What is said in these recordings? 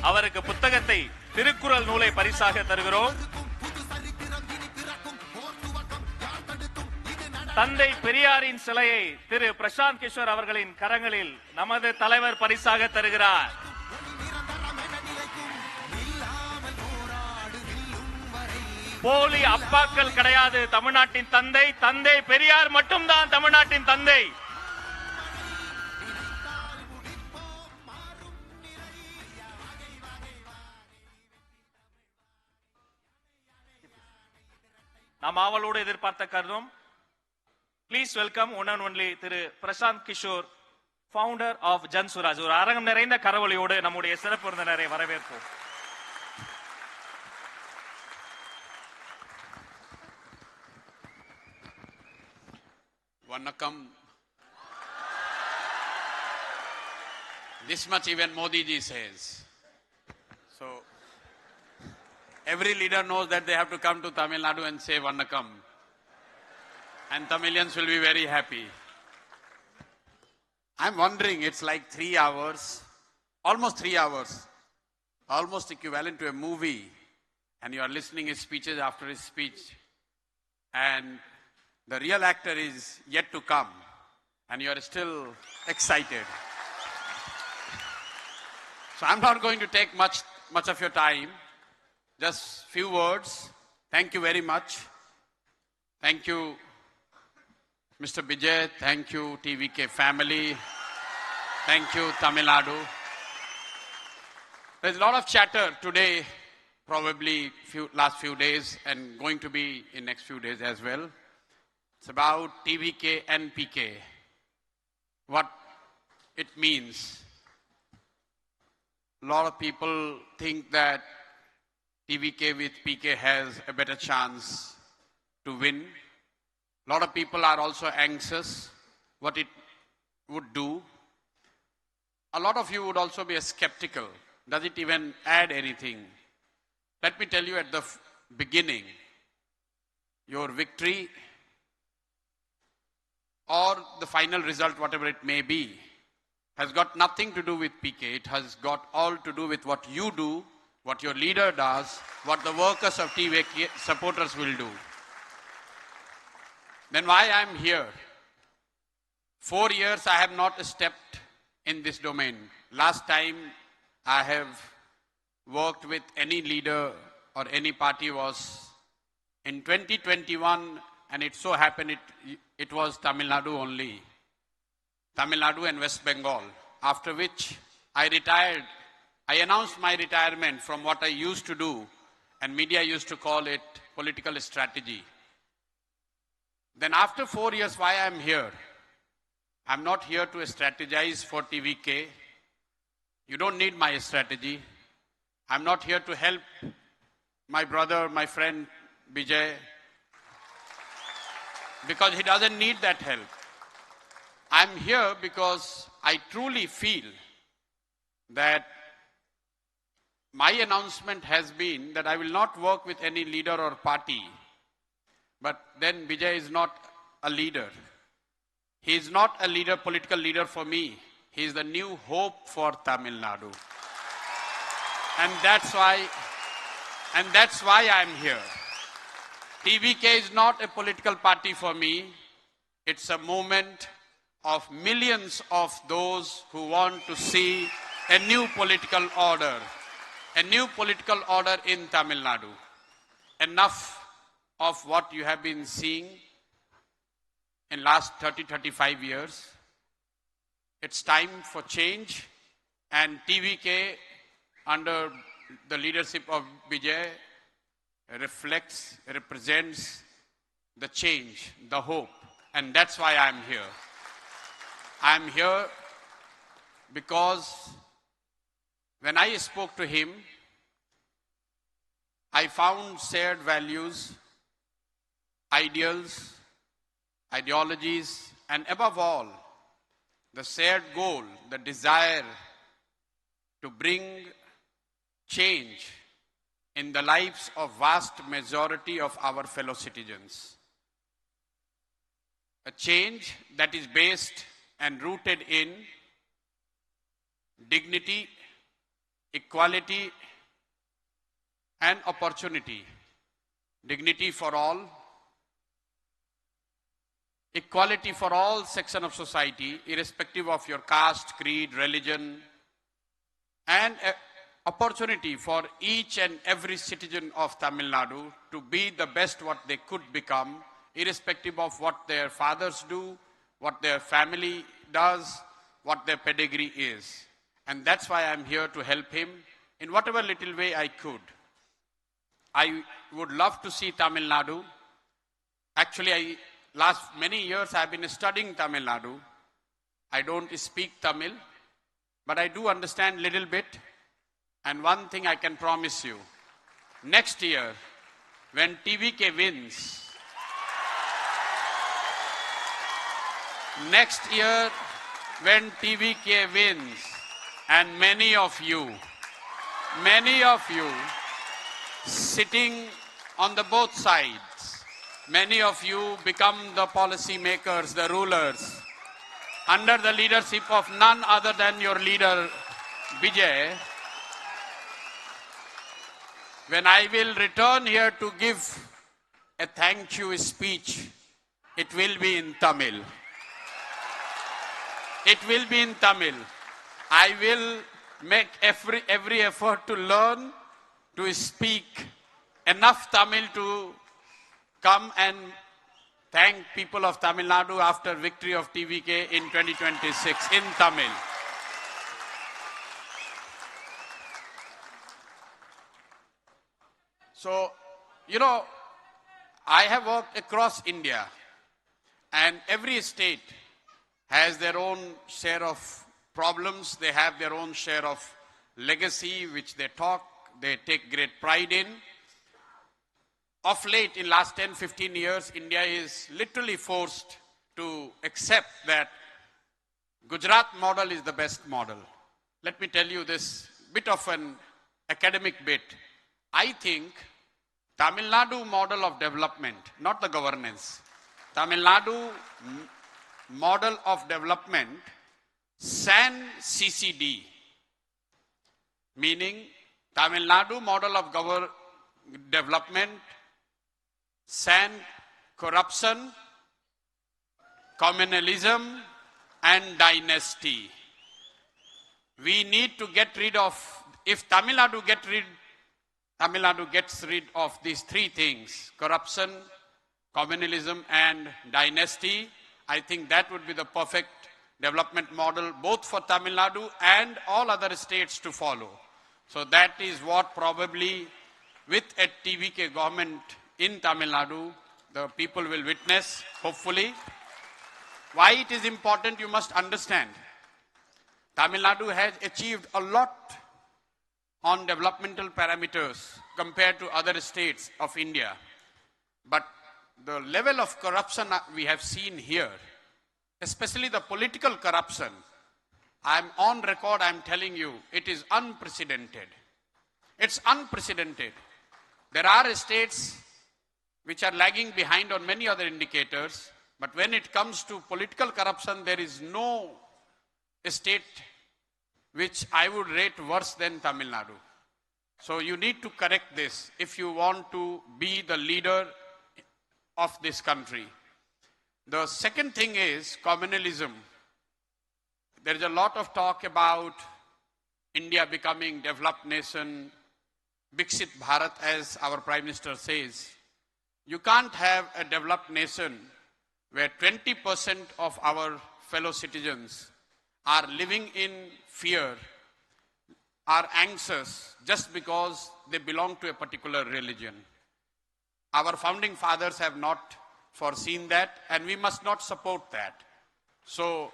அவருக்கு புத்தகத்தை திருக்குறள் நூலை பரிசாக தருகிறோம். தந்தை பெரியாரின் சிலையை திரு பிரசாந்த் கிஷோர் அவர்களின் கரங்களில் நமது தலைவர் பரிசாக தருகிறார். போலி அப்பாக்கள் கிடையாது தமிழ்நாட்டின் தந்தை. தந்தை பெரியார் மட்டும்தான் தமிழ்நாட்டின் தந்தை. நாம் ஆவலோடு எதிர்பார்த்த கருதும். Please welcome one and only Thiru Prashanth Kishore, founder of Jan Suraj. ஒரு அரங்கம் நிறைந்த கரவொலியோடு நம்முடைய சிறப்பு விருந்தினரை வரவேற்போம். Vanakkam. This much even Modi ji says. So every leader knows that they have to come to Tamil Nadu and say Vanakkam. And Tamilians will be very happy. I'm wondering, it's like 3 hours, almost 3 hours, almost equivalent to a movie. And you are listening his speeches after his speech. And the real actor is yet to come. And you are still excited. So I'm not going to take much of your time. Just few words. Thank you very much. Thank you, Mr. Bijay. Thank you, TVK family. Thank you, Tamil Nadu. There's a lot of chatter today, probably last few days, and going to be in next few days as well. It's about TVK and PK. What it means. A lot of people think that TVK with PK has a better chance to win. A lot of people are also anxious what it would do. A lot of you would also be skeptical. Does it even add anything? Let me tell you at the beginning, your victory or the final result, whatever it may be, has got nothing to do with PK. It has got all to do with what you do, what your leader does, what the workers of TVK supporters will do. Then why I am here? 4 years I have not stepped in this domain. Last time I have worked with any leader or any party was in 2021, and it so happened it was Tamil Nadu only. Tamil Nadu and West Bengal. After which I retired. I announced my retirement from what I used to do, and media used to call it political strategy. Then after 4 years, why I am here? I'm not here to strategize for TVK. You don't need my strategy. I'm not here to help my brother, my friend Bijay, because he doesn't need that help. I'm here because I truly feel that my announcement has been that I will not work with any leader or party. But then Bijay is not a leader. He is not a leader, political leader for me. He is the new hope for Tamil Nadu. And that's why I am here. TVK is not a political party for me. It's a movement of millions of those who want to see a new political order. A new political order in Tamil Nadu. Enough of what you have been seeing in last 30-35 years. It's time for change, and TVK under the leadership of Bijay represents the change, the hope, and that's why I'm here. I'm here because when I spoke to him, I found shared values, ideals, ideologies, and above all, the shared goal, the desire to bring change in the lives of vast majority of our fellow citizens. A change that is based and rooted in dignity, equality and opportunity, dignity for all, equality for all sections of society, irrespective of your caste, creed, religion, and opportunity for each and every citizen of Tamil Nadu to be the best what they could become, irrespective of what their fathers do, what their family does, what their pedigree is. And that's why I'm here to help him in whatever little way I could. I would love to see Tamil Nadu. Actually, last many years I've been studying Tamil Nadu. I don't speak Tamil, but I do understand little bit. And one thing I can promise you, next year, when TVK wins, next year, when TVK wins, and many of you sitting on the both sides, many of you become the policy makers, the rulers, under the leadership of none other than your leader, Vijay. When I will return here to give a thank you speech, it will be in Tamil. It will be in Tamil. I will make every effort to learn to speak enough Tamil to come and thank people of Tamil Nadu after victory of TVK in 2026 in Tamil. So, I have worked across India, and every state has their own share of problems. They have their own share of legacy, which they take great pride in. Of late, in last 10, 15 years, India is literally forced to accept that Gujarat model is the best model. Let me tell you this bit of an academic bit. I think Tamil Nadu model of development, not the governance, Tamil Nadu model of development, SAN CCD, meaning Tamil Nadu model of development, SAN corruption, communalism, and dynasty. We need to get rid of, if Tamil Nadu gets rid of these three things, corruption, communalism, and dynasty, I think that would be the perfect development model both for Tamil Nadu and all other states to follow. So that is what probably with a TVK government in Tamil Nadu, the people will witness, hopefully. Why it is important, you must understand. Tamil Nadu has achieved a lot on developmental parameters compared to other states of India. But the level of corruption we have seen here, especially the political corruption, I'm on record, I'm telling you, it is unprecedented. It's unprecedented. There are states which are lagging behind on many other indicators, but when it comes to political corruption, there is no state which I would rate worse than Tamil Nadu. So you need to correct this if you want to be the leader of this country. The second thing is communalism. There is a lot of talk about India becoming developed nation, Viksit Bharat, as our Prime Minister says. You can't have a developed nation where 20% of our fellow citizens are living in fear, are anxious just because they belong to a particular religion. Our founding fathers have not foreseen that, and we must not support that. So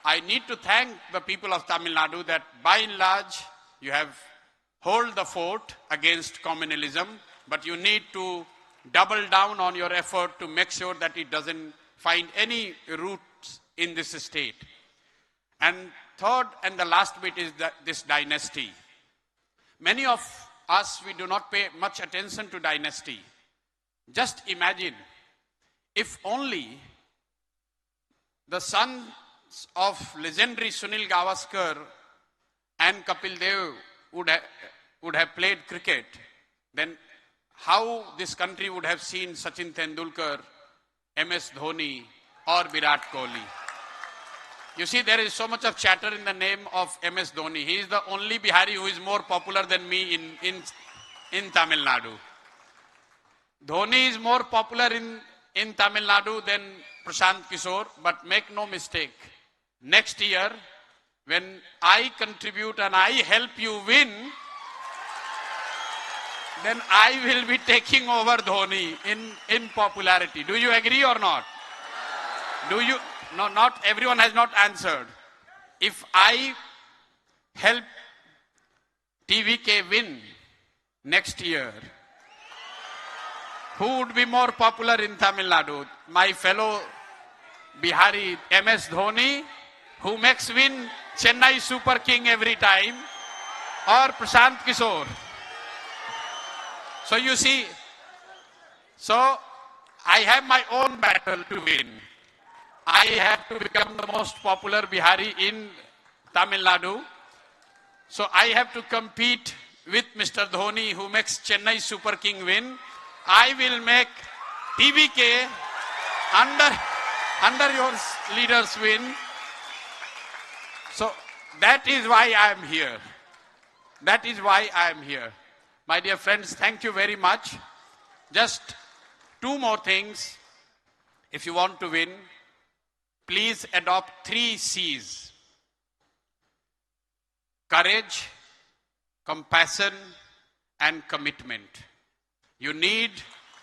I need to thank the people of Tamil Nadu that by and large you have held the fort against communalism, but you need to double down on your effort to make sure that it doesn't find any roots in this state. And third and the last bit is this dynasty. Many of us, we do not pay much attention to dynasty. Just imagine if only the sons of legendary Sunil Gavaskar and Kapil Dev would have played cricket, then how this country would have seen Sachin Tendulkar, MS Dhoni, or Virat Kohli. You see, there is so much of chatter in the name of MS Dhoni. He is the only Bihari who is more popular than me in Tamil Nadu. Dhoni is more popular in Tamil Nadu than Prashant Kishore, but make no mistake, next year, when I contribute and I help you win, then I will be taking over Dhoni in popularity. Do you agree or not? Do you? No, not everyone has not answered. If I help TVK win next year, who would be more popular in Tamil Nadu? My fellow Bihari MS Dhoni, who makes win Chennai Super King every time, or Prashant Kishore? So you see, so I have my own battle to win. I have to become the most popular Bihari in Tamil Nadu. So I have to compete with Mr. Dhoni, who makes Chennai Super King win. I will make TVK under your leaders win. So that is why I am here. That is why I am here. My dear friends, thank you very much. Just two more things. If you want to win, please adopt 3 C's. Courage, compassion, and commitment. You need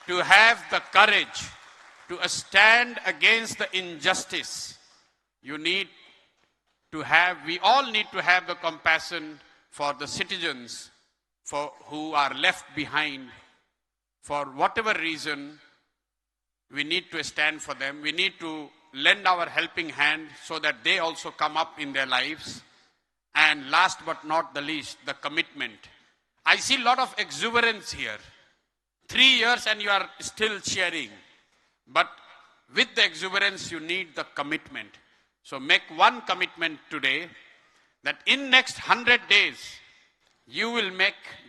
to have the courage to stand against the injustice. You need to have, we all need to have the compassion for the citizens who are left behind. For whatever reason, we need to stand for them. We need to lend our helping hand so that they also come up in their lives. And last but not the least, the commitment. I see a lot of exuberance here. 3 years and you are still cheering. But with the exuberance, you need the commitment. So make one commitment today that in next 100 days, you will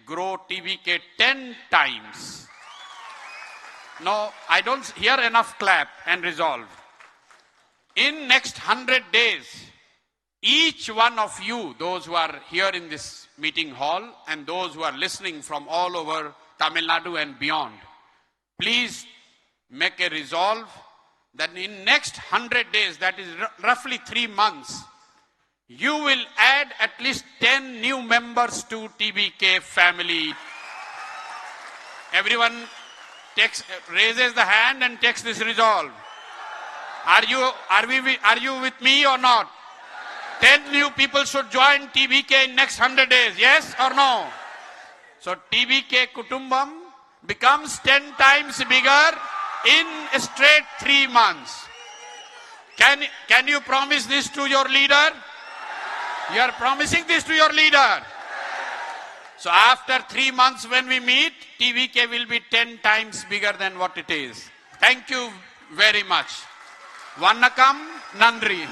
grow TVK 10 times. No, I don't hear enough clap and resolve. In next 100 days, each one of you, those who are here in this meeting hall and those who are listening from all over Tamil Nadu and beyond, please make a resolve that in next 100 days, that is roughly 3 months, you will add at least 10 new members to TVK family. Everyone raises the hand and takes this resolve. Are you with me or not? 10 new people should join TVK in next 100 days. Yes or no? So TVK Kutumbam becomes 10 times bigger in a straight 3 months. Can you promise this to your leader? You are promising this to your leader. So after 3 months when we meet, TVK will be 10 times bigger than what it is. Thank you very much. Vannakam, Nandri.